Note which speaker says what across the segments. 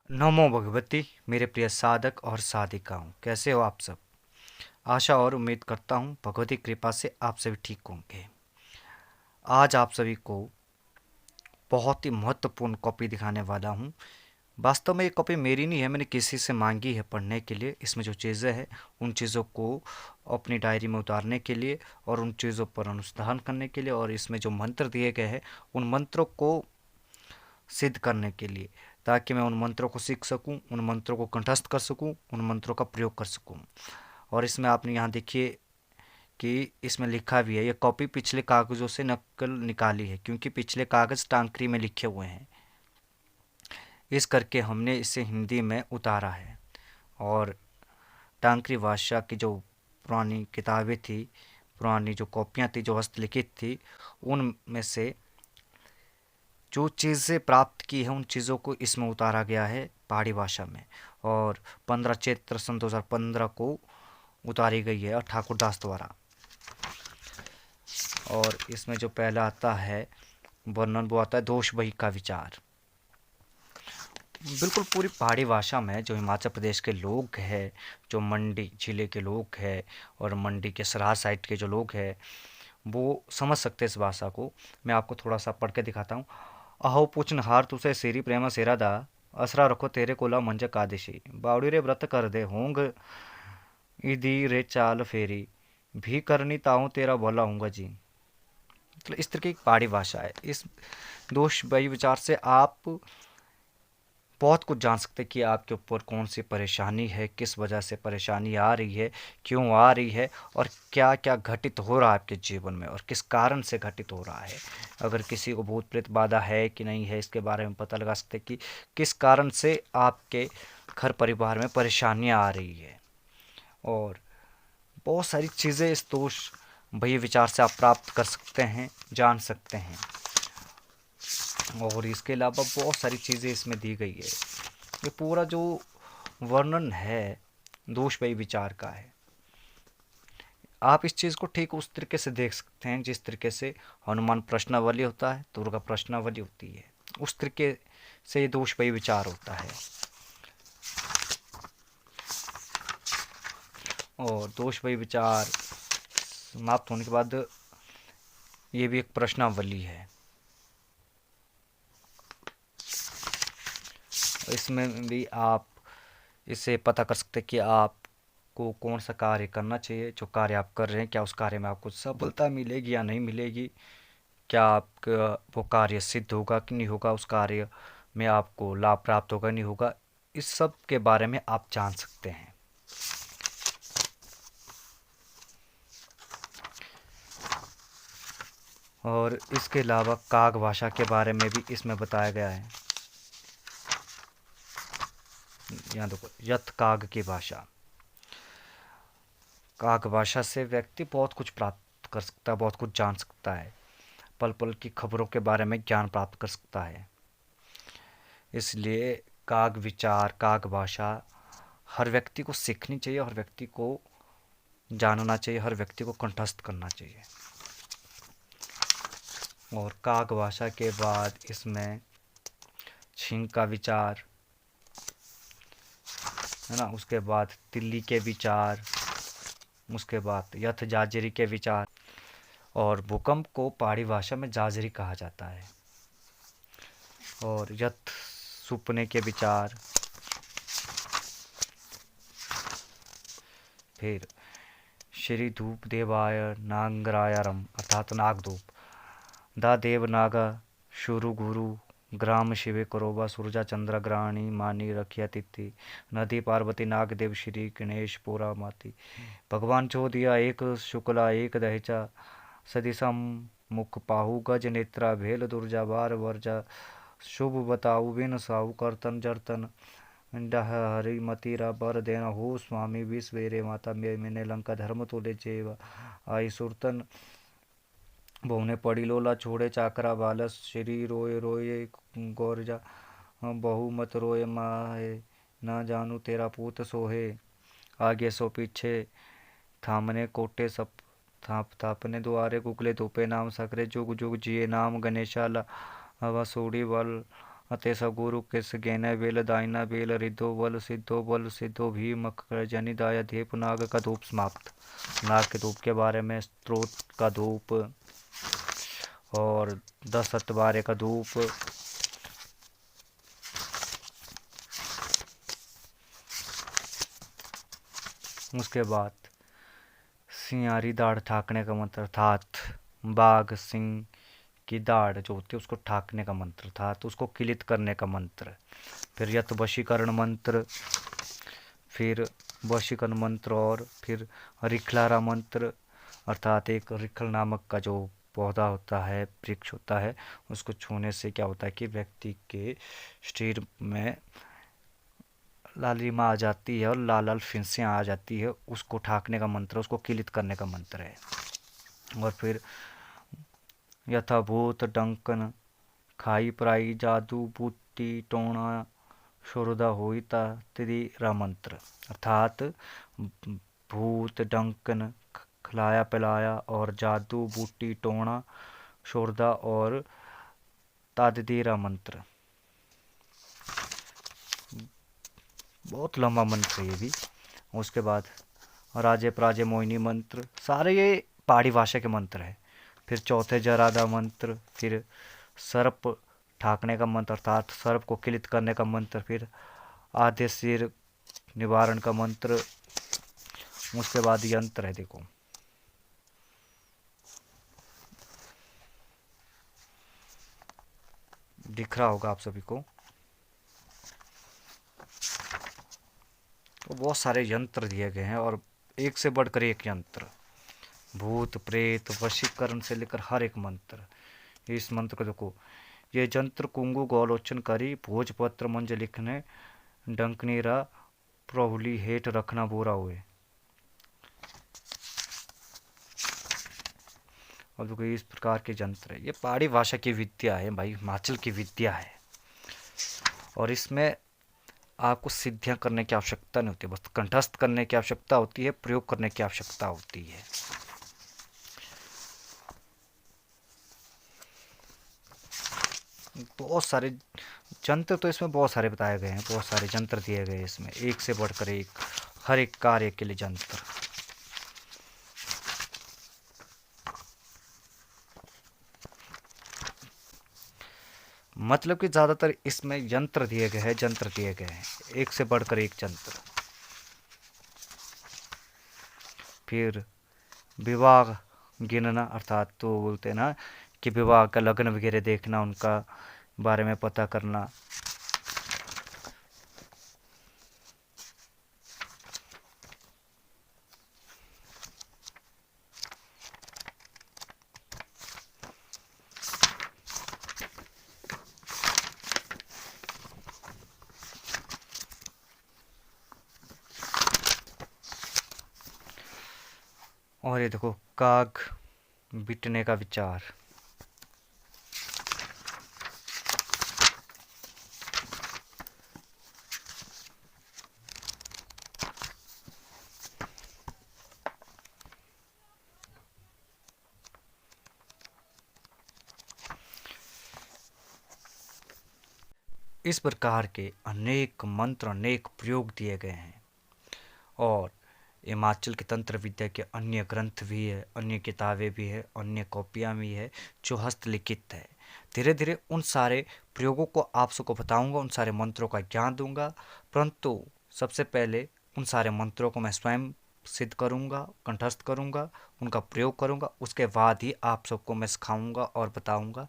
Speaker 1: नमो भगवती। मेरे प्रिय साधक और साधिकाओं, कैसे हो आप सब। आशा और उम्मीद करता हूँ भगवती कृपा से आप सभी ठीक होंगे। आज आप सभी को बहुत ही महत्वपूर्ण कॉपी दिखाने वाला हूँ। वास्तव में ये कॉपी मेरी नहीं है, मैंने किसी से मांगी है पढ़ने के लिए। इसमें जो चीज़ें हैं उन चीज़ों को अपनी डायरी में उतारने के लिए और उन चीज़ों पर अनुसंधान करने के लिए, और इसमें जो मंत्र दिए गए हैं उन मंत्रों को सिद्ध करने के लिए, ताकि मैं उन मंत्रों को सीख सकूं, उन मंत्रों को कंठस्थ कर सकूं, उन मंत्रों का प्रयोग कर सकूं। और इसमें आपने यहाँ देखिए कि इसमें लिखा भी है। ये कॉपी पिछले कागज़ों से नकल निकाली है, क्योंकि पिछले कागज़ टांकरी में लिखे हुए हैं। इस करके हमने इसे हिंदी में उतारा है। और टांकरी भाषा की जो पुरानी किताबें थी, पुरानी जो कॉपियाँ थी जो हस्तलिखित थी, उनमें से जो चीज़ें प्राप्त की हैं उन चीज़ों को इसमें उतारा गया है पहाड़ी भाषा में। और 15 चैत्र सन 2015 को उतारी गई है ठाकुर दास द्वारा। और इसमें जो पहला आता है वर्णन, वो आता है दोष बही का विचार। बिल्कुल पूरी पहाड़ी भाषा में जो हिमाचल प्रदेश के लोग हैं, जो मंडी जिले के लोग हैं और मंडी के सराह साइड के जो लोग हैं, वो समझ सकते हैं इस भाषा को। मैं आपको थोड़ा सा पढ़ के दिखाता हूँ। अहो पूछनहार तुसे सिरी प्रेम सेरा दा, असरा रखो तेरे कोला मंज कादिशी, बावड़ी रे व्रत कर दे होंग इदी रे चाल फेरी, भी करनी ताऊं तेरा भला होऊंगा जी। मतलब इस तरह की एक पहाड़ी भाषा है। इस दोष भाई विचार से आप बहुत कुछ जान सकते हैं कि आपके ऊपर कौन सी परेशानी है, किस वजह से परेशानी आ रही है, क्यों आ रही है, और क्या क्या घटित हो रहा है आपके जीवन में और किस कारण से घटित हो रहा है। अगर किसी को भूत प्रेत बाधा है कि नहीं है, इसके बारे में पता लगा सकते हैं कि किस कारण से आपके घर परिवार में परेशानियां आ रही है। और बहुत सारी चीज़ें इस दोष भय विचार से आप प्राप्त कर सकते हैं, जान सकते हैं। और इसके अलावा बहुत सारी चीज़ें इसमें दी गई है। ये पूरा जो वर्णन है दोष भय विचार का है। आप इस चीज़ को ठीक उस तरीके से देख सकते हैं जिस तरीके से हनुमान प्रश्नावली होता है, दुर्गा प्रश्नावली होती है, उस तरीके से ये दोष भय विचार होता है। और दोष भय विचार समाप्त होने के बाद ये भी एक प्रश्नावली है। इसमें भी आप इससे पता कर सकते हैं कि आपको कौन सा कार्य करना चाहिए। जो कार्य आप कर रहे हैं, क्या उस कार्य में आपको सफलता मिलेगी या नहीं मिलेगी, क्या आपका वो कार्य सिद्ध होगा कि नहीं होगा, उस कार्य में आपको लाभ प्राप्त होगा नहीं होगा, इस सब के बारे में आप जान सकते हैं। और इसके अलावा काग भाषा के बारे में भी इसमें बताया गया है। यहाँ देखो, यथ काग की भाषा। काग भाषा से व्यक्ति बहुत कुछ प्राप्त कर सकता है, बहुत कुछ जान सकता है, पल पल की खबरों के बारे में ज्ञान प्राप्त कर सकता है। इसलिए काग विचार, काग भाषा हर व्यक्ति को सीखनी चाहिए, हर व्यक्ति को जानना चाहिए, हर व्यक्ति को कंठस्थ करना चाहिए। और काग भाषा के बाद इसमें छींग का विचार है ना, उसके बाद तिल्ली के विचार, उसके बाद यथ जाजरी के विचार। और भूकंप को पहाड़ी भाषा में जाजरी कहा जाता है। और यथ सुपने के विचार, फिर श्री धूप देवाय नांगरायारम अर्थात नागधूप, दा देव नागा शुरु गुरु ग्राम शिवे करोबा सूरजा चंद्र ग्राणी मानी रखिया तिथि, नदी पार्वती नागदेव श्री गणेश पोरा माती, भगवान चौदिया एक शुक्ला एक दहेचा, सदिसम मुख पाहु गज नेत्रा भेल दुर्जा बार वर्जा, शुभ बताऊ बिन साहु करतन जरतन, डह हरि मतीरा बर देना हो स्वामी विश्वेरे माता मैंने लंका धर्म तुले जेवा, आई सुरतन बहुने पड़ी लोला छोड़े चाकरा बालस, श्री रोए रोए गौरजा बहु मत रोए माहे, ना जानू तेरा पूत सोहे, आगे सो पीछे थामने कोटे सब, थाप थापने द्वारे कुकले धोपे नाम सकरे जुग जुग जिए नाम गणेशाला, हवा सोड़ी बल अतेस गुरु किस गेन बेल दाइना बेल रिद्धो बल सिद्धो भी मकर जनि दाया धीप नाग का धूप समाप्त। नाग के धूप के बारे में स्त्रोत का धूप और 10 सतवारे का धूप, उसके बाद सिंहारी दाढ़ ठाकने का मंत्र अर्थात बाघ सिंह की दाढ़ जो होती है उसको ठाकने का मंत्र था, तो उसको किलित करने का मंत्र। फिर यत वशीकरण मंत्र, फिर वशीकरण मंत्र, और फिर रिखलारा मंत्र अर्थात एक रिखल नामक का जो पौधा होता है, वृक्ष होता है, उसको छूने से क्या होता है कि व्यक्ति के शरीर में लालिमा आ जाती है और लाल लाल फिंसियाँ आ जाती है, उसको ठाकने का मंत्र, उसको किलित करने का मंत्र है। और फिर यथाभूत डंकन खाई पराई जादू बूटी टोणा शुरदा होइता तिदिरा मंत्र अर्थात भूत डंकन खिलाया पिलाया और जादू बूटी टोणा शुरदा और तादीरा मंत्र। बहुत लंबा मंत्र है ये भी। उसके बाद राजे प्राजे मोहिनी मंत्र, सारे ये पहाड़ी भाषा के मंत्र हैं। फिर चौथे जरादा मंत्र, फिर सर्प ठाकने का मंत्र अर्थात सर्प को किलित करने का मंत्र, फिर आधे सिर निवारण का मंत्र। उसके बाद यंत्र है, देखो दिख रहा होगा आप सभी को, तो बहुत सारे यंत्र दिए गए हैं और एक से बढ़कर एक यंत्र, भूत प्रेत वशीकरण से लेकर हर एक मंत्र। इस मंत्र को देखो, ये यंत्र कुंगु गौलोचन करी भोजपत्र मंज लिखने डंकनीरा प्रहुली हेठ रखना बोरा हुए। और देखो इस प्रकार के यंत्र है, ये पहाड़ी भाषा की विद्या है भाई, हिमाचल की विद्या है। और इसमें आपको सिद्धियां करने की आवश्यकता नहीं होती, बस कंठस्थ करने की आवश्यकता होती है, प्रयोग करने की आवश्यकता होती है। बहुत सारे यंत्र तो इसमें बहुत सारे बताए गए हैं, बहुत सारे यंत्र दिए गए हैं इसमें, एक से बढ़कर एक, हर एक कार्य के लिए यंत्र। मतलब कि ज़्यादातर इसमें यंत्र दिए गए हैं, यंत्र दिए गए हैं, एक से बढ़कर एक यंत्र। फिर विवाह गिनना अर्थात तो बोलते हैं ना कि विवाह का लग्न वगैरह देखना, उनका बारे में पता करना। और ये देखो काग बिटने का विचार, इस प्रकार के अनेक मंत्र, अनेक प्रयोग दिए गए हैं। और हिमाचल के तंत्र विद्या के अन्य ग्रंथ भी है, अन्य किताबें भी है, अन्य कॉपियाँ भी है जो हस्तलिखित है। धीरे धीरे उन सारे प्रयोगों को आप सबको बताऊंगा, उन सारे मंत्रों का ज्ञान दूंगा, परंतु सबसे पहले उन सारे मंत्रों को मैं स्वयं सिद्ध करूंगा, कंठस्थ करूंगा, उनका प्रयोग करूंगा, उसके बाद ही आप सबको मैं सिखाऊंगा और बताऊंगा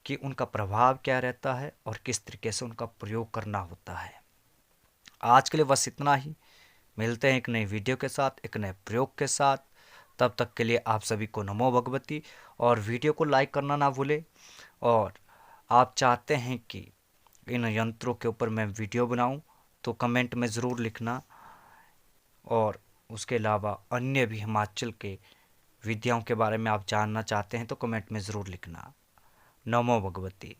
Speaker 1: कि उनका प्रभाव क्या रहता है और किस तरीके से उनका प्रयोग करना होता है। आज के लिए बस इतना ही। मिलते हैं एक नई वीडियो के साथ, एक नए प्रयोग के साथ। तब तक के लिए आप सभी को नमो भगवती। और वीडियो को लाइक करना ना भूलें। और आप चाहते हैं कि इन यंत्रों के ऊपर मैं वीडियो बनाऊं तो कमेंट में ज़रूर लिखना। और उसके अलावा अन्य भी हिमाचल के विद्याओं के बारे में आप जानना चाहते हैं तो कमेंट में ज़रूर लिखना। नमो भगवती।